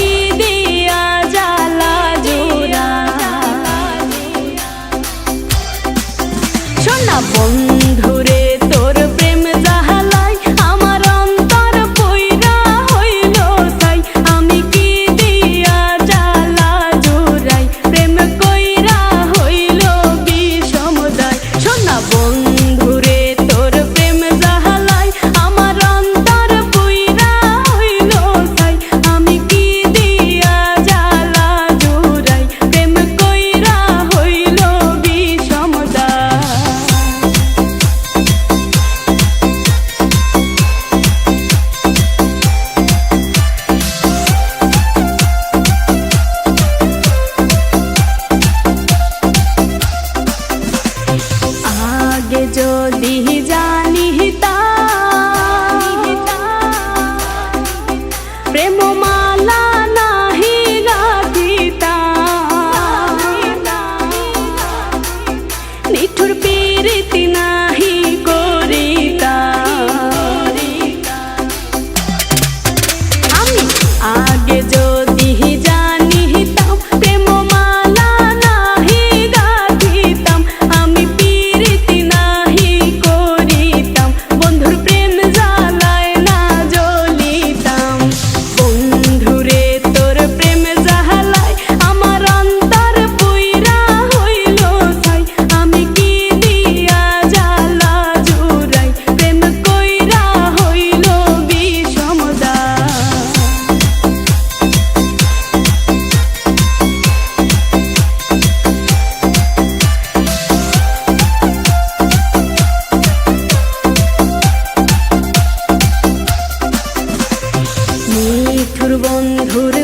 কি দিয়া জ্বালা জোড়া। শোনা বন্ধুরে তোর প্রেম জাহালাই আমার অন্তর পইরা হইল ছাই। আমি কি দিয়া জ্বালা জোড়াই প্রেম কইরা হইল বিষমদায়। শোনা বন্ধুরে তোর প্রেম জাহালাই আমার অন্তর পইরা হইল ছাই। আমি কি দিয়া জ্বালা জোড়াই প্রেম কইরা হইল বিষমদায়। আগে যদি জানিতাম প্রেম মালা নাহি গাঁথিতাম, নিঠুর পীড়িতি নাহি করিতাম। আমি আগে যদি জানিতাম প্রেম মালা নাহি গাঁথিতাম, আমি পীড়িতি নাহি করিতাম, বন্ধুর প্রেম জ্বালায় না জ্বলিতাম। বন্ধুরে তোর প্রেম জ্বালায় আমার অন্তর পুইরা হইল ছাই। আমি কি দিয়া জ্বালা জোড়াই প্রেম কইরা হইল বিষমদায়। নিঠুর বন্ধুর